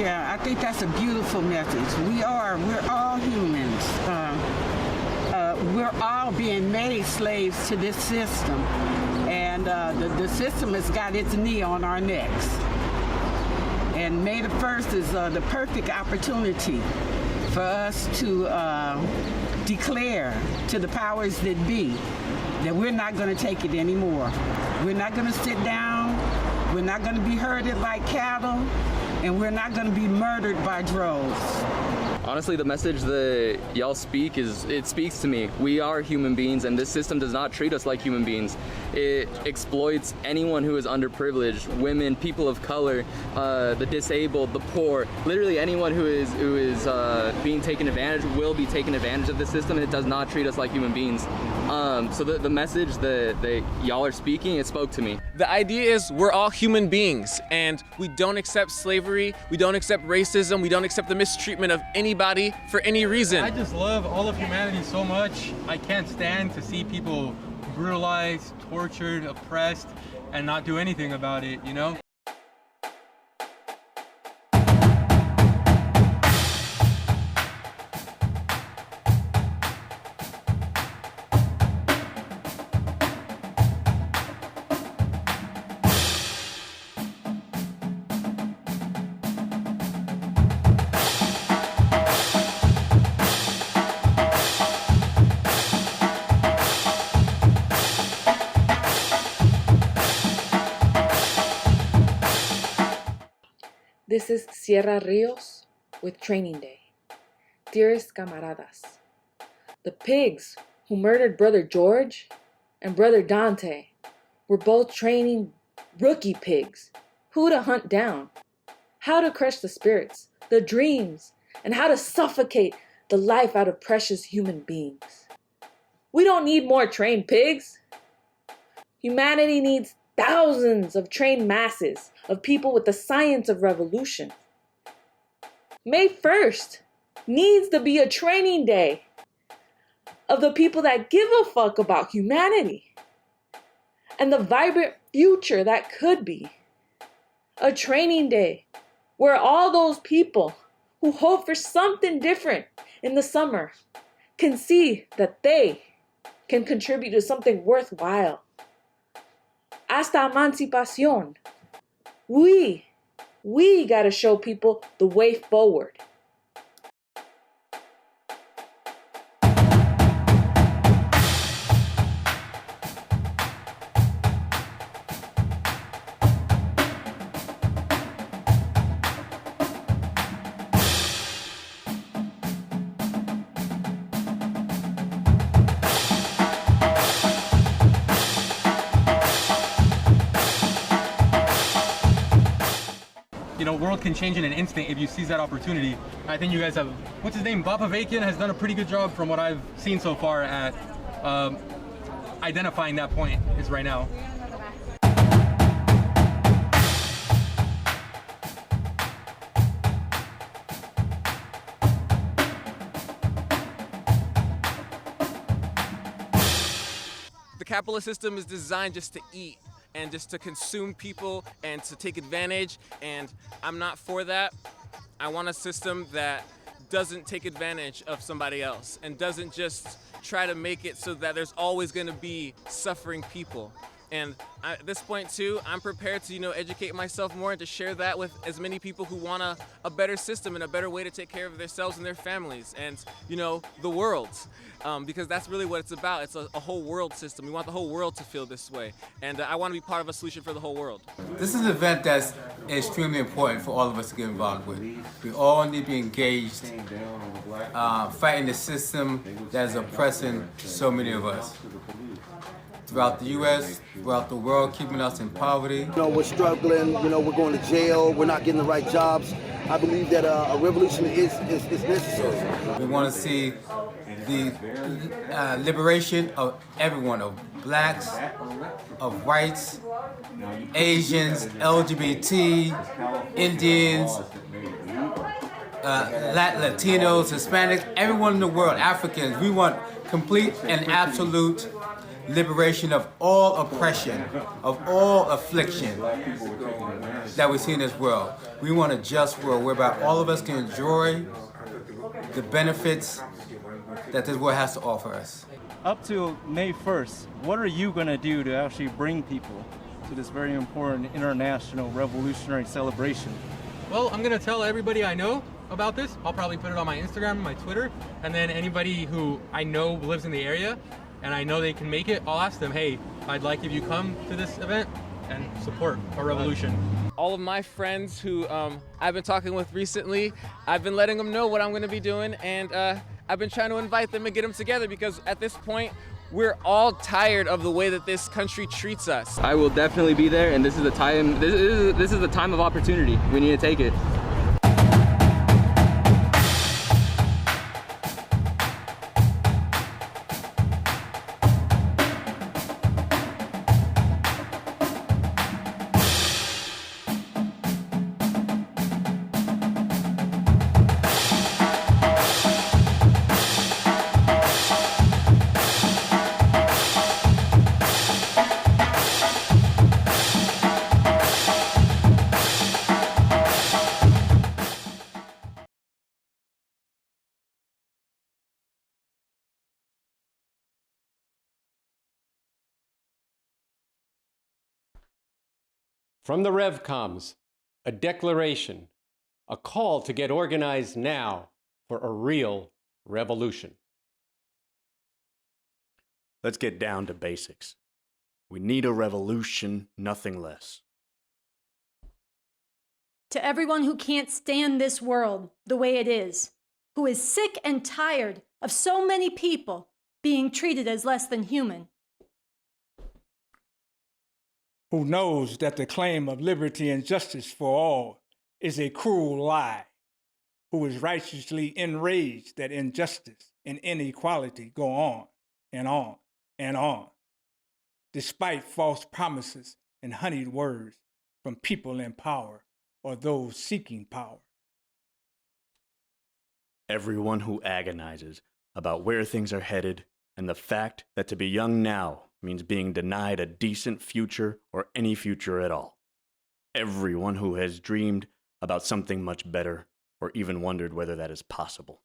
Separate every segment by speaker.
Speaker 1: Yeah, I think that's a beautiful message. We're all humans. We're all being made slaves to this system. And the system has got its knee on our necks. And May the 1st is the perfect opportunity for us to declare to the powers that be that we're not going to take it anymore. We're not going to sit down. We're not going to be herded like cattle. And we're not going to be murdered by droves.
Speaker 2: Honestly, the message that y'all speak it speaks to me. We are human beings, and this system does not treat us like human beings. It exploits anyone who is underprivileged, women, people of color, the disabled, the poor. Literally anyone who is being taken advantage will be taken advantage of the system, and it does not treat us like human beings. So the message that y'all are speaking, it spoke to me.
Speaker 3: The idea is we're all human beings, and we don't accept slavery, we don't accept racism, we don't accept the mistreatment of anybody for any reason.
Speaker 4: I just love all of humanity so much. I can't stand to see people brutalized, tortured, oppressed, and not do anything about it, you know?
Speaker 5: This is Sierra Rios with Training Day. Dearest camaradas, the pigs who murdered Brother George and Brother Dante were both training rookie pigs who to hunt down, how to crush the spirits, the dreams, and how to suffocate the life out of precious human beings. We don't need more trained pigs. Humanity needs thousands of trained masses of people with the science of revolution. May 1st needs to be a training day of the people that give a fuck about humanity and the vibrant future that could be. A training day where all those people who hope for something different in the summer can see that they can contribute to something worthwhile. Hasta emancipación. We gotta show people the way forward.
Speaker 4: You know, world can change in an instant if you seize that opportunity. I think you guys have, what's his name? Avakian has done a pretty good job from what I've seen so far at identifying that point is right now.
Speaker 3: The capitalist system is designed just to eat and just to consume people and to take advantage, and I'm not for that. I want a system that doesn't take advantage of somebody else and doesn't just try to make it so that there's always going to be suffering people. And at this point too, I'm prepared to, educate myself more and to share that with as many people who want a better system and a better way to take care of themselves and their families and, the world. Because that's really what it's about. It's a whole world system. We want the whole world to feel this way. And I want to be part of a solution for the whole world.
Speaker 6: This is an event that's extremely important for all of us to get involved with. We all need to be engaged, fighting the system that is oppressing so many of us. Throughout the U.S., throughout the world, keeping us in poverty.
Speaker 7: We're struggling, we're going to jail, we're not getting the right jobs. I believe that a revolution is necessary.
Speaker 6: We want to see the liberation of everyone, of blacks, of whites, Asians, LGBT, Indians, Latinos, Hispanics, everyone in the world, Africans. We want complete and absolute liberation of all oppression, of all affliction that we see in this world. We want a just world whereby all of us can enjoy the benefits that this world has to offer us.
Speaker 8: Up to May 1st, what are you going to do to actually bring people to this very important international revolutionary celebration?
Speaker 4: Well, I'm gonna tell everybody I know about this. I'll probably put it on my Instagram and my Twitter, and then anybody who I know lives in the area and I know they can make it, I'll ask them, hey, I'd like if you come to this event and support our revolution.
Speaker 3: All of my friends who I've been talking with recently, I've been letting them know what I'm going to be doing, and I've been trying to invite them and get them together, because at this point, we're all tired of the way that this country treats us.
Speaker 2: I will definitely be there, and this is the time. This is the time of opportunity. We need to take it.
Speaker 9: From the Revcoms, a declaration, a call to get organized now for a real revolution.
Speaker 10: Let's get down to basics. We need a revolution, nothing less.
Speaker 11: To everyone who can't stand this world the way it is, who is sick and tired of so many people being treated as less than human,
Speaker 12: who knows that the claim of liberty and justice for all is a cruel lie, who is righteously enraged that injustice and inequality go on and on and on, despite false promises and honeyed words from people in power or those seeking power.
Speaker 10: Everyone who agonizes about where things are headed and the fact that to be young now means being denied a decent future or any future at all. Everyone who has dreamed about something much better or even wondered whether that is possible.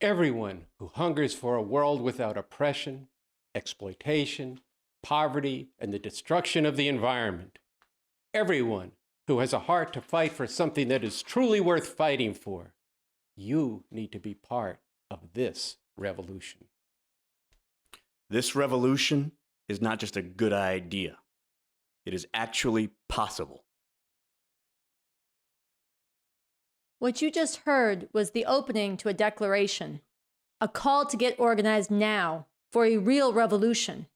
Speaker 9: Everyone who hungers for a world without oppression, exploitation, poverty, and the destruction of the environment. Everyone who has a heart to fight for something that is truly worth fighting for. You need to be part of this revolution.
Speaker 10: This revolution is not just a good idea. It is actually possible.
Speaker 11: what you just heard was the opening to a declaration, a call to get organized now for a real revolution.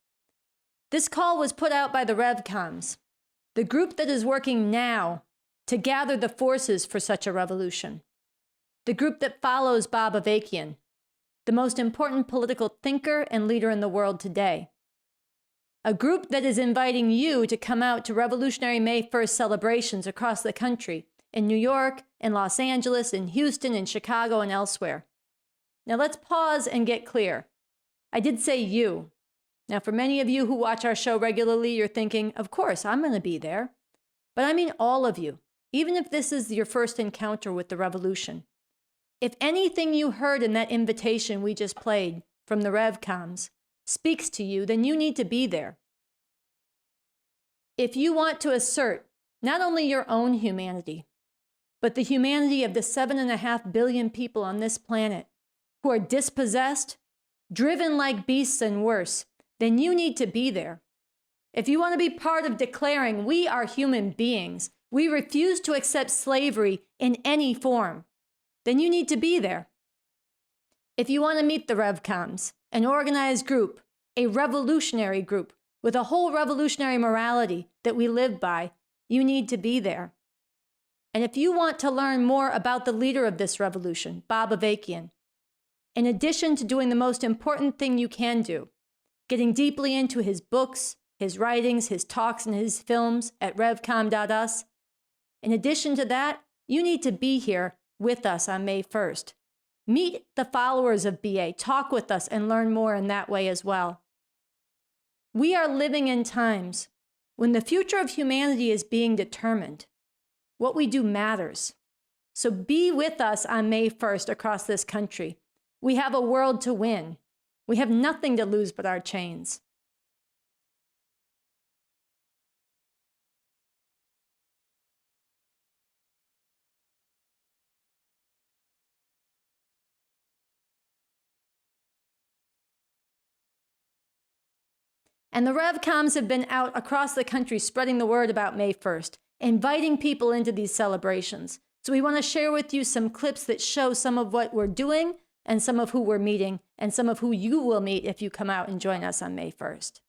Speaker 11: This call was put out by the Revcoms, the group that is working now to gather the forces for such a revolution, the group that follows Bob Avakian, the most important political thinker and leader in the world today. A group that is inviting you to come out to Revolutionary May 1st celebrations across the country, in New York, in Los Angeles, in Houston, in Chicago, and elsewhere. Now let's pause and get clear. I did say you. Now for many of you who watch our show regularly, you're thinking, of course, I'm going to be there. But I mean all of you, even if this is your first encounter with the revolution. If anything you heard in that invitation we just played from the Revcoms speaks to you, then you need to be there. If you want to assert not only your own humanity, but the humanity of the 7.5 billion people on this planet who are dispossessed, driven like beasts and worse, then you need to be there. If you want to be part of declaring we are human beings, we refuse to accept slavery in any form, then you need to be there. If you want to meet the Revcoms, an organized group, a revolutionary group with a whole revolutionary morality that we live by, you need to be there. And if you want to learn more about the leader of this revolution, Bob Avakian, in addition to doing the most important thing you can do, getting deeply into his books, his writings, his talks, and his films at revcom.us, in addition to that, you need to be here with us on May 1st. Meet the followers of BA, talk with us, and learn more in that way as well. We are living in times when the future of humanity is being determined. What we do matters. So be with us on May 1st across this country. We have a world to win. We have nothing to lose but our chains. And the Revcoms have been out across the country spreading the word about May 1st, inviting people into these celebrations. So we want to share with you some clips that show some of what we're doing and some of who we're meeting and some of who you will meet if you come out and join us on May 1st.